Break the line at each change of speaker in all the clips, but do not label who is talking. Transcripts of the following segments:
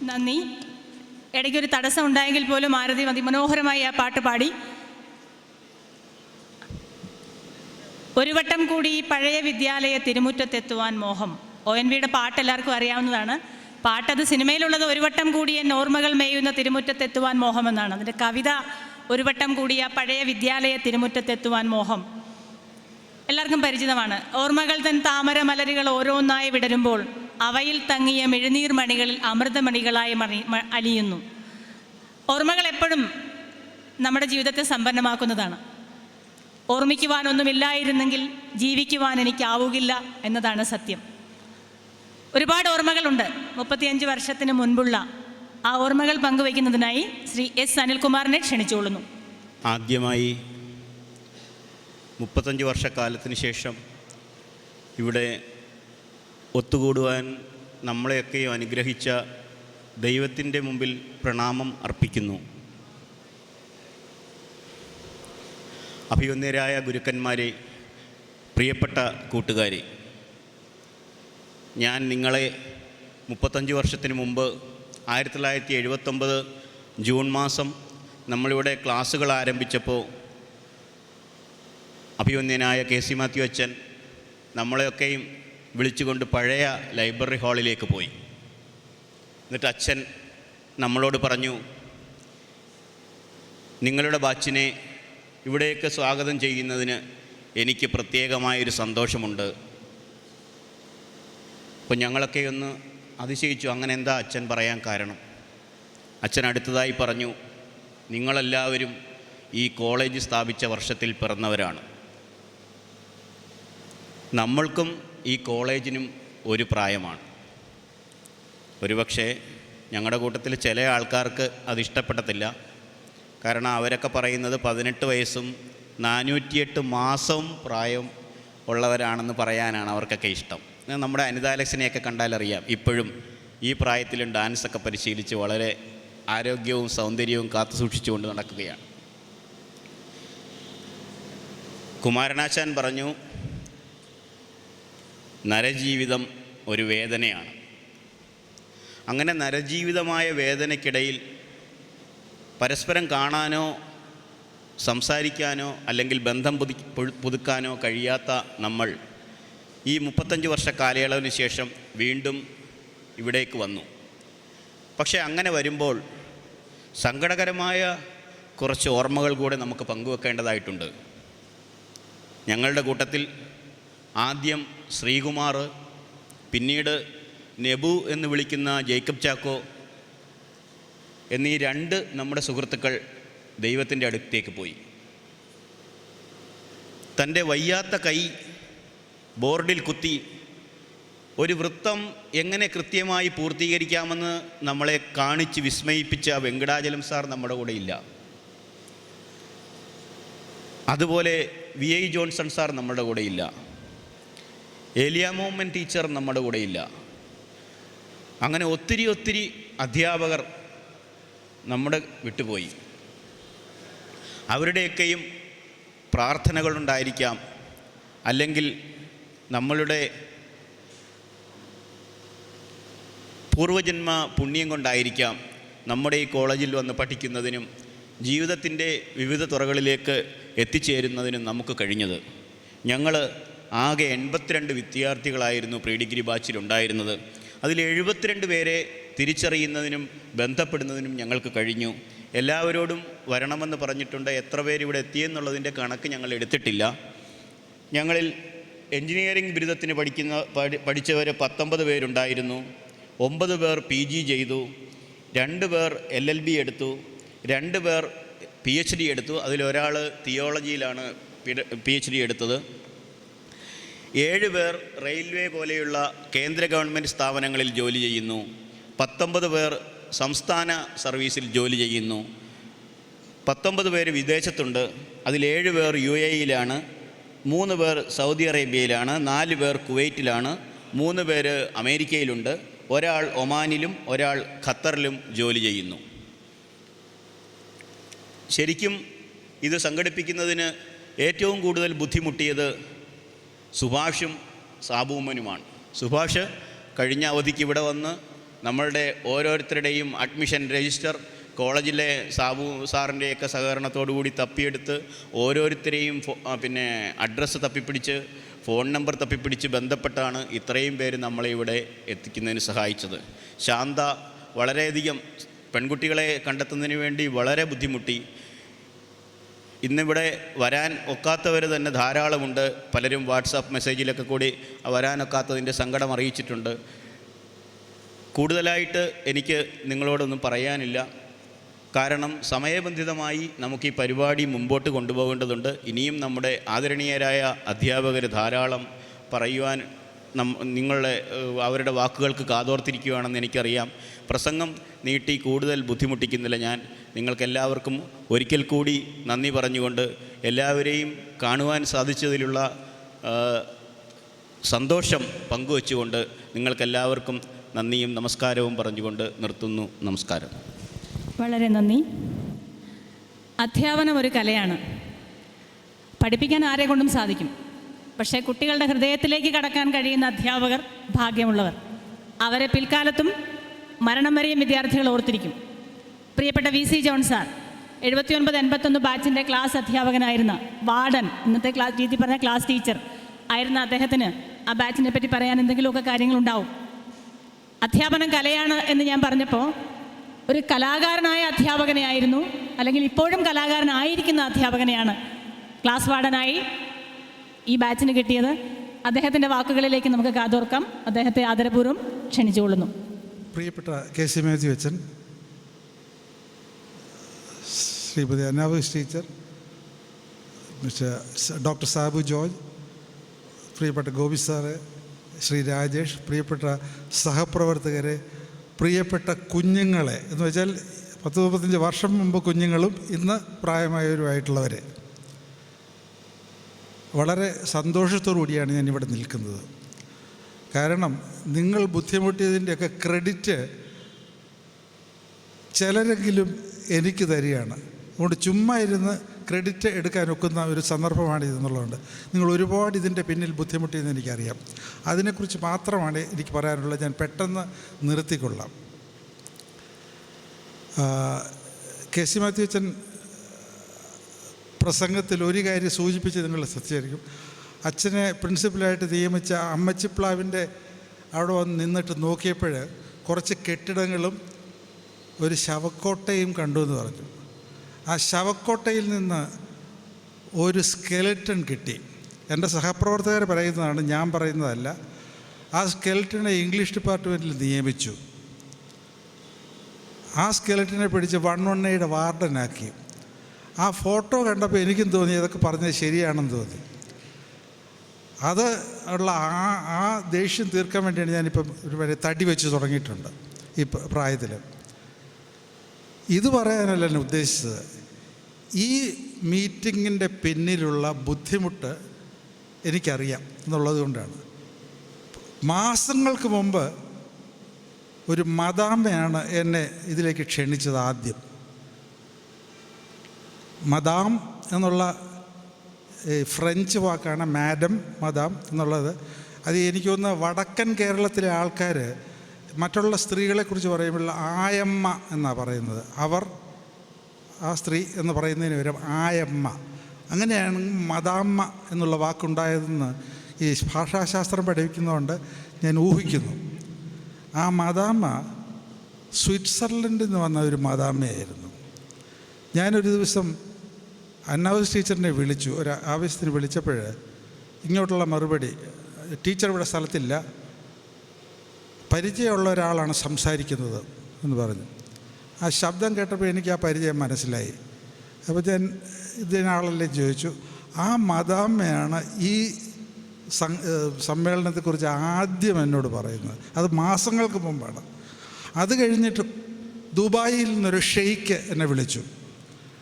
നന്ദി. ഇടയ്ക്കൊരു തടസ്സം ഉണ്ടായെങ്കിൽ പോലും ആരതി അതിമനോഹരമായി ആ പാട്ട് പാടി. ഒരു വട്ടം കൂടി ഈ പഴയ വിദ്യാലയ തിരുമുറ്റത്തെത്തുവാൻ മോഹം. ONVയുടെ പാട്ട് എല്ലാവർക്കും അറിയാവുന്നതാണ്. പാട്ടത് സിനിമയിലുള്ളത് ഒരു വട്ടം കൂടി എൻ ഓർമ്മകൾ മേയുന്ന തിരുമുറ്റത്തെത്തുവാൻ മോഹം എന്നാണ്. അതിൻ്റെ കവിത ഒരു വട്ടം കൂടി ആ പഴയ വിദ്യാലയ തിരുമുറ്റത്തെത്തുവാൻ മോഹം എല്ലാവർക്കും പരിചിതമാണ്. ഓർമ്മകൾ തൻ താമര മലരുകൾ ഓരോന്നായി വിടരുമ്പോൾ അവയിൽ തങ്ങിയ മെഴുനീർ മണികളിൽ അമൃതമണികളായി അലിയുന്നു. ഓർമ്മകൾ എപ്പോഴും നമ്മുടെ ജീവിതത്തെ സമ്പന്നമാക്കുന്നതാണ്. ഓർമ്മിക്കുവാനൊന്നുമില്ലായിരുന്നെങ്കിൽ ജീവിക്കുവാൻ എനിക്കാവുകില്ല എന്നതാണ് സത്യം. ഒരുപാട് ഓർമ്മകളുണ്ട്. 35 വർഷത്തിന് മുൻപുള്ള ആ ഓർമ്മകൾ പങ്കുവയ്ക്കുന്നതിനായി ശ്രീ S. അനിൽകുമാറിനെ ക്ഷണിച്ചുകൊള്ളുന്നു.
ആദ്യമായി 35 വർഷക്കാലത്തിന് ശേഷം ഇവിടെ ഒത്തുകൂടുവാൻ നമ്മളെയൊക്കെയും അനുഗ്രഹിച്ച ദൈവത്തിൻ്റെ മുമ്പിൽ പ്രണാമം അർപ്പിക്കുന്നു. അഭിവന്യരായ ഗുരുക്കന്മാരെ, പ്രിയപ്പെട്ട കൂട്ടുകാരെ, ഞാൻ നിങ്ങളെ 35 വർഷത്തിന് മുമ്പ് 1979 ജൂൺ മാസം നമ്മളിവിടെ ക്ലാസ്സുകൾ ആരംഭിച്ചപ്പോൾ അഭിവന്യനായ KC മാത്യു അച്ഛൻ നമ്മളെയൊക്കെയും വിളിച്ചുകൊണ്ട് പഴയ ലൈബ്രറി ഹാളിലേക്ക് പോയി. എന്നിട്ട് അച്ഛൻ നമ്മളോട് പറഞ്ഞു, നിങ്ങളുടെ ബാച്ചിനെ ഇവിടേക്ക് സ്വാഗതം ചെയ്യുന്നതിന് എനിക്ക് പ്രത്യേകമായൊരു സന്തോഷമുണ്ട്. അപ്പോൾ ഞങ്ങളൊക്കെ ഒന്ന് അതിശയിച്ചു. അങ്ങനെ എന്താ അച്ഛൻ പറയാൻ കാരണം? അച്ഛൻ അടുത്തതായി പറഞ്ഞു, നിങ്ങളെല്ലാവരും ഈ കോളേജ് സ്ഥാപിച്ച വർഷത്തിൽ പിറന്നവരാണ്. നമ്മൾക്കും ഈ കോളേജിനും ഒരു പ്രായമാണ്. ഒരുപക്ഷെ ഞങ്ങളുടെ കൂട്ടത്തിൽ ചില ആൾക്കാർക്ക് അതിഷ്ടപ്പെടത്തില്ല. കാരണം അവരൊക്കെ പറയുന്നത് 18 വയസ്സും 408 മാസവും പ്രായം ഉള്ളവരാണെന്ന് പറയാനാണ് അവർക്കൊക്കെ ഇഷ്ടം. നമ്മുടെ അനിതാലക്സിനെയൊക്കെ കണ്ടാലറിയാം, ഇപ്പോഴും ഈ പ്രായത്തിലും ഡാൻസൊക്കെ പരിശീലിച്ച് വളരെ ആരോഗ്യവും സൗന്ദര്യവും കാത്തു സൂക്ഷിച്ചുകൊണ്ട് നടക്കുകയാണ്. കുമാരനാശാൻ പറഞ്ഞു, നരജീവിതം ഒരു വേദനയാണ്. അങ്ങനെ നരജീവിതമായ വേദനയ്ക്കിടയിൽ പരസ്പരം കാണാനോ സംസാരിക്കാനോ അല്ലെങ്കിൽ ബന്ധം പുതുക്കാനോ കഴിയാത്ത നമ്മൾ ഈ 35 വർഷ കാലയളവിന് ശേഷം വീണ്ടും ഇവിടേക്ക് വന്നു. പക്ഷേ അങ്ങനെ വരുമ്പോൾ സങ്കടകരമായ കുറച്ച് ഓർമ്മകൾ കൂടെ നമുക്ക് പങ്കുവെക്കേണ്ടതായിട്ടുണ്ട്. ഞങ്ങളുടെ കൂട്ടത്തിൽ ആദ്യം ശ്രീകുമാർ, പിന്നീട് നെബു എന്ന് വിളിക്കുന്ന ജേക്കബ് ചാക്കോ എന്നീ 2 നമ്മുടെ സുഹൃത്തുക്കൾ ദൈവത്തിൻ്റെ അടുത്തേക്ക് പോയി. തൻ്റെ വയ്യാത്ത കൈ ബോർഡിൽ കുത്തി ഒരു വൃത്തം എങ്ങനെ കൃത്യമായി പൂർത്തീകരിക്കാമെന്ന് നമ്മളെ കാണിച്ച് വിസ്മയിപ്പിച്ച വെങ്കടാചലം സാർ നമ്മുടെ കൂടെ ഇല്ല. അതുപോലെ VI ജോൺസൺ സാർ നമ്മുടെ കൂടെ ഇല്ല. ഏലിയ മോമൻ ടീച്ചർ നമ്മുടെ കൂടെ ഇല്ല. അങ്ങനെ ഒത്തിരി അധ്യാപകർ നമ്മുടെ വിട്ടുപോയി. അവരുടെയൊക്കെയും പ്രാർത്ഥനകളുണ്ടായിരിക്കാം, അല്ലെങ്കിൽ നമ്മളുടെ പൂർവജന്മ പുണ്യം കൊണ്ടായിരിക്കാം നമ്മുടെ ഈ കോളേജിൽ വന്ന് പഠിക്കുന്നതിനും ജീവിതത്തിൻ്റെ വിവിധ തുറകളിലേക്ക് എത്തിച്ചേരുന്നതിനും നമുക്ക് കഴിഞ്ഞത്. ഞങ്ങൾ ആകെ 82 വിദ്യാർത്ഥികളായിരുന്നു പ്രീ ഡിഗ്രി ബാച്ചിലുണ്ടായിരുന്നത്. അതിൽ 72 പേരെ തിരിച്ചറിയുന്നതിനും ബന്ധപ്പെടുന്നതിനും ഞങ്ങൾക്ക് കഴിഞ്ഞു. എല്ലാവരോടും വരണമെന്ന് പറഞ്ഞിട്ടുണ്ട്. എത്ര പേര് ഇവിടെ എത്തിയെന്നുള്ളതിൻ്റെ കണക്ക് ഞങ്ങൾ എടുത്തിട്ടില്ല. ഞങ്ങളിൽ എൻജിനീയറിംഗ് ബിരുദത്തിന് പഠിച്ചവർ 19 പേരുണ്ടായിരുന്നു. 9 പേർ PG ചെയ്തു, 2 പേർ LLB എടുത്തു, 2 പേർ PhD എടുത്തു. അതിലൊരാൾ തിയോളജിയിലാണ് PhD എടുത്തത്. 7 പേർ റെയിൽവേ പോലെയുള്ള കേന്ദ്ര ഗവൺമെൻറ് സ്ഥാപനങ്ങളിൽ ജോലി ചെയ്യുന്നു. 19 പേർ സംസ്ഥാന സർവീസിൽ ജോലി ചെയ്യുന്നു. 19 പേര് വിദേശത്തുണ്ട്. അതിൽ 7 പേർ UAE-യിലാണ്, 3 പേർ സൗദി അറേബ്യയിലാണ്, 4 പേർ കുവൈറ്റിലാണ്, 3 പേര് അമേരിക്കയിലുണ്ട്, ഒരാൾ ഒമാനിലും ഒരാൾ ഖത്തറിലും ജോലി ചെയ്യുന്നു. ശരിക്കും ഇത് സംഘടിപ്പിക്കുന്നതിന് ഏറ്റവും കൂടുതൽ ബുദ്ധിമുട്ടിയത് സുഭാഷും സാബുമ്മനുമാണ്. സുഭാഷ് കഴിഞ്ഞ അവധിക്ക് ഇവിടെ വന്ന് നമ്മളുടെ ഓരോരുത്തരുടെയും അഡ്മിഷൻ രജിസ്റ്റർ കോളേജിലെ സാബു സാറിൻ്റെയൊക്കെ സഹകരണത്തോടുകൂടി തപ്പിയെടുത്ത് ഓരോരുത്തരെയും പിന്നെ അഡ്രസ്സ് തപ്പിപ്പിടിച്ച് ഫോൺ നമ്പർ തപ്പിപ്പിടിച്ച് ബന്ധപ്പെട്ടാണ് ഇത്രയും പേര് നമ്മളെ ഇവിടെ എത്തിക്കുന്നതിന് സഹായിച്ചത്. ശാന്ത വളരെയധികം പെൺകുട്ടികളെ കണ്ടെത്തുന്നതിന് വേണ്ടി വളരെ ബുദ്ധിമുട്ടി. ഇന്നിവിടെ വരാൻ ഒക്കാത്തവർ തന്നെ ധാരാളമുണ്ട്. പലരും വാട്സാപ്പ് മെസ്സേജിലൊക്കെ കൂടി വരാനൊക്കാത്തതിൻ്റെ സങ്കടം അറിയിച്ചിട്ടുണ്ട്. കൂടുതലായിട്ട് എനിക്ക് നിങ്ങളോടൊന്നും പറയാനില്ല. കാരണം സമയബന്ധിതമായി നമുക്ക് ഈ പരിപാടി മുമ്പോട്ട് കൊണ്ടുപോകേണ്ടതുണ്ട്. ഇനിയും നമ്മുടെ ആദരണീയരായ അധ്യാപകർ ധാരാളം പറയുവാൻ അവരുടെ വാക്കുകൾക്ക് കാതോർത്തിരിക്കുകയാണെന്ന് എനിക്കറിയാം. പ്രസംഗം നീട്ടി കൂടുതൽ ബുദ്ധിമുട്ടിക്കുന്നില്ല ഞാൻ. നിങ്ങൾക്കെല്ലാവർക്കും ഒരിക്കൽ കൂടി നന്ദി പറഞ്ഞുകൊണ്ട് എല്ലാവരെയും കാണുവാൻ സാധിച്ചതിലുള്ള സന്തോഷം പങ്കുവച്ചുകൊണ്ട് നിങ്ങൾക്കെല്ലാവർക്കും നന്ദിയും നമസ്കാരവും പറഞ്ഞുകൊണ്ട് നിർത്തുന്നു. നമസ്കാരം.
വളരെ നന്ദി. അധ്യാപനം ഒരു കലയാണ്. പഠിപ്പിക്കാൻ ആരെ കൊണ്ടും സാധിക്കും. പക്ഷേ കുട്ടികളുടെ ഹൃദയത്തിലേക്ക് കടക്കാൻ കഴിയുന്ന അധ്യാപകർ ഭാഗ്യമുള്ളവർ. അവരെ പിൽക്കാലത്തും മരണം വരെയും വിദ്യാർത്ഥികൾ ഓർത്തിരിക്കും. പ്രിയപ്പെട്ട VC ജോൺ സാർ 79-81 ബാച്ചിൻ്റെ ക്ലാസ് അധ്യാപകനായിരുന്ന വാർഡൻ, ഇന്നത്തെ ക്ലാസ് രീതി പറഞ്ഞ ക്ലാസ് ടീച്ചർ ആയിരുന്ന അദ്ദേഹത്തിന് ആ ബാച്ചിനെ പറ്റി പറയാൻ എന്തെങ്കിലുമൊക്കെ കാര്യങ്ങളുണ്ടാവും. അധ്യാപനം കലയാണ് എന്ന് ഞാൻ പറഞ്ഞപ്പോൾ ഒരു കലാകാരനായ അധ്യാപകനെയായിരുന്നു, അല്ലെങ്കിൽ ഇപ്പോഴും കലാകാരനായിരിക്കുന്ന അധ്യാപകനെയാണ് ക്ലാസ് വാർഡനായി ഈ ബാച്ചിന് കിട്ടിയത്. അദ്ദേഹത്തിൻ്റെ വാക്കുകളിലേക്ക് നമുക്ക് കാതോർക്കാം. അദ്ദേഹത്തെ ആദരപൂർവ്വം ക്ഷണിച്ചുകൊള്ളുന്നു.
പ്രിയപ്പെട്ട KC മാത്യു അച്ഛൻ, ശ്രീമതി അന്നാവസ് ടീച്ചർ, ഡോക്ടർ സാബു ജോർജ്, പ്രിയപ്പെട്ട ഗോപി സാറ്, ശ്രീ രാജേഷ്, പ്രിയപ്പെട്ട സഹപ്രവർത്തകരെ, പ്രിയപ്പെട്ട കുഞ്ഞുങ്ങളെ, എന്ന് വെച്ചാൽ 10-35 വർഷം മുമ്പ് കുഞ്ഞുങ്ങളും ഇന്ന് പ്രായമായവരുമായിട്ടുള്ളവരെ, വളരെ സന്തോഷത്തോടു കൂടിയാണ് ഞാനിവിടെ നിൽക്കുന്നത്. കാരണം നിങ്ങൾ ബുദ്ധിമുട്ടിയതിൻ്റെയൊക്കെ ക്രെഡിറ്റ് ചിലരെങ്കിലും എനിക്ക് തരികയാണ്. അതുകൊണ്ട് ചുമ്മാ ഇരുന്ന് ക്രെഡിറ്റ് എടുക്കാൻ ഒക്കുന്ന ഒരു സന്ദർഭമാണ് ഇതെന്നുള്ളതുകൊണ്ട് നിങ്ങൾ ഒരുപാട് ഇതിൻ്റെ പിന്നിൽ ബുദ്ധിമുട്ടിയെന്ന് എനിക്കറിയാം. അതിനെക്കുറിച്ച് മാത്രമാണ് എനിക്ക് പറയാനുള്ളത്. ഞാൻ പെട്ടെന്ന് നിർത്തിക്കൊള്ളാം. KC മാത്യു അച്ഛൻ പ്രസംഗത്തിൽ ഒരു കാര്യം സൂചിപ്പിച്ച് നിങ്ങൾ ശ്രദ്ധിച്ചായിരിക്കും. അച്ഛനെ പ്രിൻസിപ്പലായിട്ട് നിയമിച്ച അമ്മച്ചിപ്ലാവിൻ്റെ അവിടെ വന്ന് നിന്നിട്ട് നോക്കിയപ്പോൾ കുറച്ച് കെട്ടിടങ്ങളും ഒരു ശവക്കോട്ടയും കണ്ടു എന്ന് പറഞ്ഞു. ആ ശവക്കോട്ടയിൽ നിന്ന് ഒരു സ്കെലറ്റൺ കിട്ടി. എൻ്റെ സഹപ്രവർത്തകർ പറയുന്നതാണ്, ഞാൻ പറയുന്നതല്ല. ആ സ്കെലറ്റനെ ഇംഗ്ലീഷ് ഡിപ്പാർട്ട്മെൻറ്റിൽ നിയമിച്ചു. ആ സ്കെലറ്റനെ പിടിച്ച് 118 വാർഡനാക്കി. ആ ഫോട്ടോ കണ്ടപ്പോൾ എനിക്കും തോന്നി അതൊക്കെ പറഞ്ഞത് ശരിയാണെന്ന് തോന്നി. അത് ഉള്ള ആ ദേഷ്യം തീർക്കാൻ വേണ്ടിയാണ് ഞാനിപ്പം ഒരു വരെ തടി വെച്ച് തുടങ്ങിയിട്ടുണ്ട് ഈ പ്രായത്തിൽ. ഇത് പറയാനല്ല ഞാൻ ഉദ്ദേശിച്ചത്. ഈ മീറ്റിങ്ങിൻ്റെ പിന്നിലുള്ള ബുദ്ധിമുട്ട് എനിക്കറിയാം എന്നുള്ളത് കൊണ്ടാണ്. മാസങ്ങൾക്ക് മുമ്പ് ഒരു മദാമയാണ് എന്നെ ഇതിലേക്ക് ക്ഷണിച്ചത്. ആദ്യം മദാം എന്നുള്ള ഫ്രഞ്ച് വാക്കാണ്, മാഡം മദാം എന്നുള്ളത്. അത് എനിക്ക് തോന്നുന്ന വടക്കൻ കേരളത്തിലെ ആൾക്കാർ മറ്റുള്ള സ്ത്രീകളെക്കുറിച്ച് പറയുമ്പോൾ ആയമ്മ എന്നാണ് പറയുന്നത്. അവർ ആ സ്ത്രീ എന്ന് പറയുന്നതിന് പകരം ആയമ്മ. അങ്ങനെയാണ് മദാമ്മ എന്നുള്ള വാക്കുണ്ടായതെന്ന് ഈ ഭാഷാശാസ്ത്രം പഠിപ്പിക്കുന്നതുകൊണ്ട് ഞാൻ ഊഹിക്കുന്നു. ആ മദാമ്മ സ്വിറ്റ്സർലൻഡിൽ നിന്ന് വന്ന ഒരു മദാമ്മയായിരുന്നു. ഞാനൊരു ദിവസം അന്നാവസ് ടീച്ചറിനെ വിളിച്ചു. ഒരു ആവശ്യത്തിന് വിളിച്ചപ്പോൾ ഇങ്ങോട്ടുള്ള മറുപടി, ടീച്ചർ ഇവിടെ സ്ഥലത്തില്ല, പരിചയമുള്ള ഒരാളാണ് സംസാരിക്കുന്നത് എന്ന് പറഞ്ഞു. ആ ശബ്ദം കേട്ടപ്പോൾ എനിക്ക് ആ പരിചയം മനസ്സിലായി. അപ്പോൾ ഞാൻ ഇതിനാളെല്ലാം ചോദിച്ചു. ആ മദാമ്മയാണ് ഈ സമ്മേളനത്തെക്കുറിച്ച് ആദ്യം എന്നോട് പറയുന്നത്. അത് മാസങ്ങൾക്ക് മുമ്പാണ്. അത് കഴിഞ്ഞിട്ട് ദുബായിൽ നിന്നൊരു ഷെയ്ക്ക് എന്നെ വിളിച്ചു.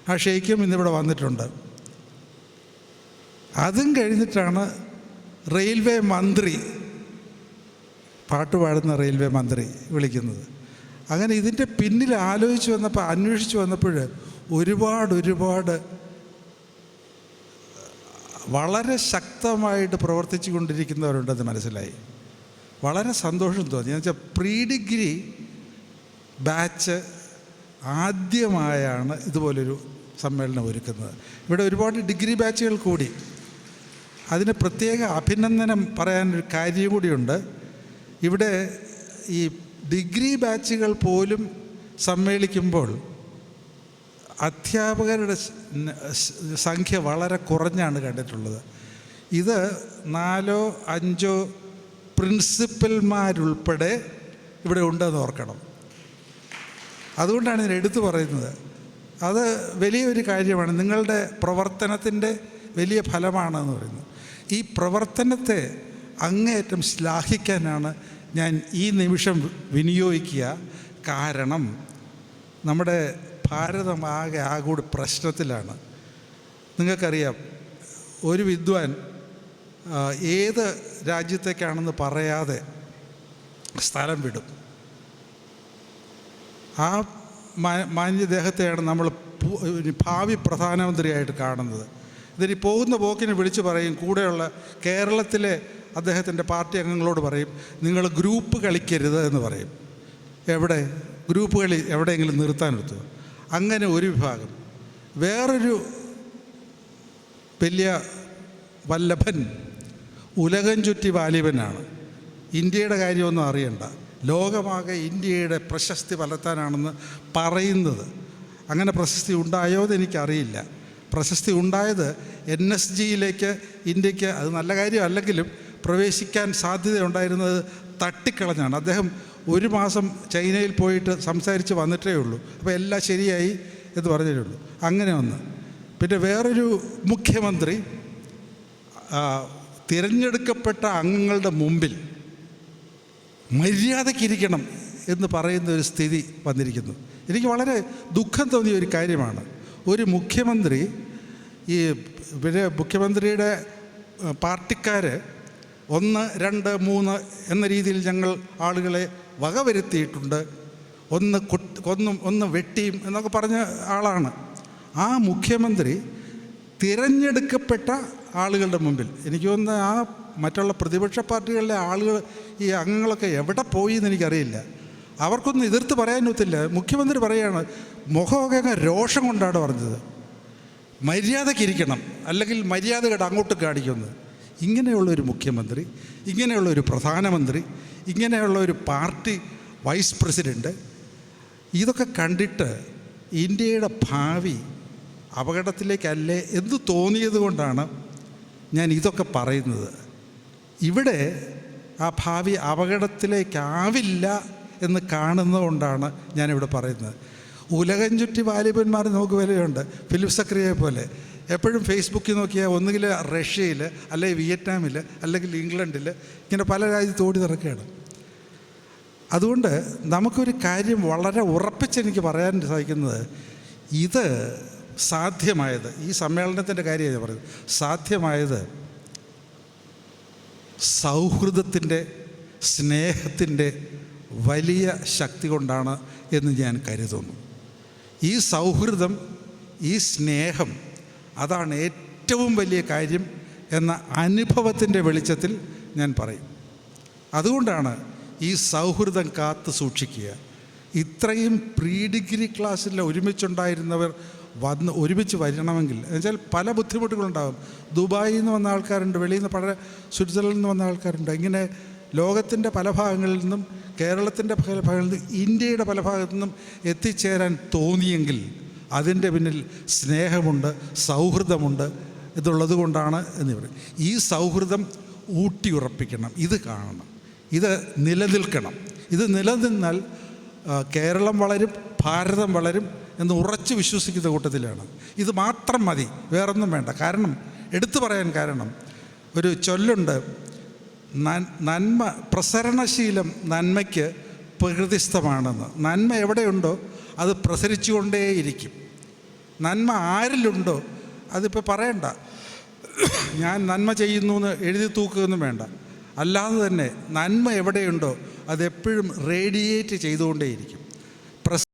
ആ ഷെയ്ക്കും ഇന്നിവിടെ വന്നിട്ടുണ്ട്. അതും കഴിഞ്ഞിട്ടാണ് റെയിൽവേ മന്ത്രി, പാട്ട് പാടുന്ന റെയിൽവേ മന്ത്രി വിളിക്കുന്നത്. അങ്ങനെ ഇതിൻ്റെ പിന്നിൽ ആലോചിച്ച് വന്നപ്പോൾ, അന്വേഷിച്ച് വന്നപ്പോൾ ഒരുപാട് വളരെ ശക്തമായിട്ട് പ്രവർത്തിച്ചു കൊണ്ടിരിക്കുന്നവരുണ്ടെന്ന് മനസ്സിലായി. വളരെ സന്തോഷം തോന്നി. എന്ന് വെച്ചാൽ പ്രീ ഡിഗ്രി ബാച്ച് ആദ്യമായാണ് ഇതുപോലൊരു സമ്മേളനം ഒരുക്കുന്നത്. ഇവിടെ ഒരുപാട് ഡിഗ്രി ബാച്ചുകൾ കൂടി. അതിന് പ്രത്യേക അഭിനന്ദനം പറയാനൊരു കാര്യം കൂടിയുണ്ട്. ഇവിടെ ഈ ഡിഗ്രി ബാച്ചുകൾ പോലും സമ്മേളിക്കുമ്പോൾ അധ്യാപകരുടെ സംഖ്യ വളരെ കുറഞ്ഞാണ് കണ്ടിട്ടുള്ളത്. ഇത് 4-5 പ്രിൻസിപ്പൽമാരുൾപ്പെടെ ഇവിടെ ഉണ്ടെന്ന് ഓർക്കണം. അതുകൊണ്ടാണ് ഞാൻ എടുത്തു പറയുന്നത്. അത് വലിയൊരു കാര്യമാണ്, നിങ്ങളുടെ പ്രവർത്തനത്തിൻ്റെ വലിയ ഫലമാണെന്ന് പറയുന്നത്. ഈ പ്രവർത്തനത്തെ അങ്ങേയറ്റം ശ്ലാഘിക്കാനാണ് ഞാൻ ഈ നിമിഷം വിനിയോഗിക്കുക. കാരണം നമ്മുടെ ഭാരതം ആകെ പ്രശ്നത്തിലാണ്. നിങ്ങൾക്കറിയാം, ഒരു വിദ്വാൻ ഏത് രാജ്യത്തേക്കാണെന്ന് പറയാതെ സ്ഥലം വിടും. ആ മാന്യദേഹത്തെയാണ് നമ്മൾ ഭാവി പ്രധാനമന്ത്രിയായിട്ട് കാണുന്നത്. ഇതിന് പോകുന്ന പോക്കിന് വിളിച്ച് പറയും, കൂടെയുള്ള കേരളത്തിലെ അദ്ദേഹത്തിൻ്റെ പാർട്ടി അംഗങ്ങളോട് പറയും, നിങ്ങൾ ഗ്രൂപ്പ് കളിക്കരുത് എന്ന് പറയും. എവിടെ ഗ്രൂപ്പ് കളി എവിടെയെങ്കിലും നിർത്താനെടുത്തു? അങ്ങനെ ഒരു വിഭാഗം. വേറൊരു വലിയ വല്ലഭൻ ഉലകം ചുറ്റി വാലിബനാണ്. ഇന്ത്യയുടെ കാര്യമൊന്നും അറിയണ്ട, ലോകമാകെ ഇന്ത്യയുടെ പ്രശസ്തി പലർത്താനാണെന്ന് പറയുന്നത്. അങ്ങനെ പ്രശസ്തി ഉണ്ടായോ എന്ന് എനിക്കറിയില്ല. പ്രശസ്തി ഉണ്ടായത് NSGയിലേക്ക് ഇന്ത്യക്ക്, അത് നല്ല കാര്യമല്ലെങ്കിലും, പ്രവേശിക്കാൻ സാധ്യതയുണ്ടായിരുന്നത് തട്ടിക്കളഞ്ഞാണ്. അദ്ദേഹം 1 മാസം ചൈനയിൽ പോയിട്ട് സംസാരിച്ച് വന്നിട്ടേ ഉള്ളൂ. അപ്പോൾ എല്ലാം ശരിയായി എന്ന് പറഞ്ഞതേ ഉള്ളൂ. അങ്ങനെ ഒന്ന്. പിന്നെ വേറൊരു മുഖ്യമന്ത്രി തിരഞ്ഞെടുക്കപ്പെട്ട അംഗങ്ങളുടെ മുമ്പിൽ മര്യാദയ്ക്കിരിക്കണം എന്ന് പറയുന്ന ഒരു സ്ഥിതി വന്നിരിക്കുന്നു. എനിക്ക് വളരെ ദുഃഖം തോന്നിയ ഒരു കാര്യമാണ്. ഒരു മുഖ്യമന്ത്രി, ഈ പിന്നെ മുഖ്യമന്ത്രിയുടെ പാർട്ടിക്കാർ 1, 2, 3 എന്ന രീതിയിൽ ഞങ്ങൾ ആളുകളെ വകവരുത്തിയിട്ടുണ്ട്, ഒന്ന് വെട്ടിയും എന്നൊക്കെ പറഞ്ഞ ആളാണ്. ആ മുഖ്യമന്ത്രി തിരഞ്ഞെടുക്കപ്പെട്ട ആളുകളുടെ മുമ്പിൽ, എനിക്ക് തോന്നുന്നത് ആ മറ്റുള്ള പ്രതിപക്ഷ പാർട്ടികളിലെ ആളുകൾ, ഈ അംഗങ്ങളൊക്കെ എവിടെ പോയി എന്ന് എനിക്കറിയില്ല. അവർക്കൊന്നും എതിർത്ത് പറയാനൊത്തില്ല. മുഖ്യമന്ത്രി പറയുകയാണ്, മുഖമൊക്കെ അങ്ങ് രോഷം കൊണ്ടാണ് പറഞ്ഞത്, മര്യാദയ്ക്കിരിക്കണം, അല്ലെങ്കിൽ മര്യാദകേട് അങ്ങോട്ട് കാണിക്കുന്നത്. ഇങ്ങനെയുള്ളൊരു മുഖ്യമന്ത്രി, ഇങ്ങനെയുള്ളൊരു പ്രധാനമന്ത്രി, ഇങ്ങനെയുള്ള ഒരു പാർട്ടി വൈസ് പ്രസിഡൻറ്റ്, ഇതൊക്കെ കണ്ടിട്ട് ഇന്ത്യയുടെ ഭാവി അപകടത്തിലേക്കല്ലേ എന്ന് തോന്നിയത് കൊണ്ടാണ് ഞാൻ ഇതൊക്കെ പറയുന്നത്. ഇവിടെ ആ ഭാവി അപകടത്തിലേക്കാവില്ല എന്ന് കാണുന്നതുകൊണ്ടാണ് ഞാനിവിടെ പറയുന്നത്. ഉലകം ചുറ്റി വാലിബന്മാർ നമുക്ക് വിലയുണ്ട്. ഫിലിപ്പ് സക്രിയയെ പോലെ എപ്പോഴും ഫേസ്ബുക്കിൽ നോക്കിയാൽ ഒന്നുകിൽ റഷ്യയിൽ, അല്ലെങ്കിൽ വിയറ്റ്നാമിൽ, അല്ലെങ്കിൽ ഇംഗ്ലണ്ടിൽ, ഇങ്ങനെ പല രാജ്യത്ത് ഓടി നടക്കുകയാണ്. അതുകൊണ്ട് നമുക്കൊരു കാര്യം വളരെ ഉറപ്പിച്ചെനിക്ക് പറയാൻ സാധിക്കുന്നത്, ഇത് സാധ്യമായത്, ഈ സമ്മേളനത്തിൻ്റെ കാര്യമാണ് ഞാൻ പറയുന്നത്, സാധ്യമായത് സൗഹൃദത്തിൻ്റെ, സ്നേഹത്തിൻ്റെ വലിയ ശക്തി കൊണ്ടാണ് എന്ന് ഞാൻ കരുതുന്നു. ഈ സൗഹൃദം, ഈ സ്നേഹം, അതാണ് ഏറ്റവും വലിയ കാര്യം എന്ന അനുഭവത്തിൻ്റെ വെളിച്ചത്തിൽ ഞാൻ പറയും. അതുകൊണ്ടാണ് ഈ സൗഹൃദം കാത്തു സൂക്ഷിക്കുക. ഇത്രയും പ്രീ ഡിഗ്രി ക്ലാസ്സിൽ ഒരുമിച്ചുണ്ടായിരുന്നവർ ഒരുമിച്ച് വരണമെങ്കിൽ, എന്നുവെച്ചാൽ പല ബുദ്ധിമുട്ടുകളുണ്ടാകും. ദുബായിൽ നിന്ന് വന്ന ആൾക്കാരുണ്ട്, വെളിയിൽ നിന്ന് പല സ്വിറ്റ്സർലൻഡിൽ നിന്ന് വന്ന ആൾക്കാരുണ്ട്. ഇങ്ങനെ ലോകത്തിൻ്റെ പല ഭാഗങ്ങളിൽ നിന്നും, കേരളത്തിൻ്റെ പല ഭാഗങ്ങളിൽ നിന്നും, ഇന്ത്യയുടെ പല ഭാഗത്തു നിന്നും എത്തിച്ചേരാൻ തോന്നിയെങ്കിൽ അതിൻ്റെ പിന്നിൽ സ്നേഹമുണ്ട്, സൗഹൃദമുണ്ട്. ഇതുള്ളത് കൊണ്ടാണ് എന്ന് പറയും. ഈ സൗഹൃദം ഊട്ടിയുറപ്പിക്കണം, ഇത് കാണണം, ഇത് നിലനിൽക്കണം. ഇത് നിലനിന്നാൽ കേരളം വളരും, ഭാരതം വളരും എന്ന് ഉറച്ചു വിശ്വസിക്കുന്ന കൂട്ടത്തിലാണ്. ഇത് മാത്രം മതി, വേറൊന്നും വേണ്ട. കാരണം എടുത്തു പറയാൻ കാരണം, ഒരു ചൊല്ലുണ്ട്, നന്മ പ്രസരണശീലം നന്മയ്ക്ക് പ്രകൃതിസ്ഥമാണെന്ന്. നന്മ എവിടെയുണ്ടോ അത് പ്രസരിച്ചുകൊണ്ടേയിരിക്കും. നന്മ ആരിലുണ്ടോ അതിപ്പോൾ പറയണ്ട, ഞാൻ നന്മ ചെയ്യുന്നു എന്ന് എഴുതി തൂക്കുകയൊന്നും വേണ്ട. അല്ലാതെ തന്നെ നന്മ എവിടെയുണ്ടോ അതെപ്പോഴും റേഡിയേറ്റ് ചെയ്തുകൊണ്ടേയിരിക്കും.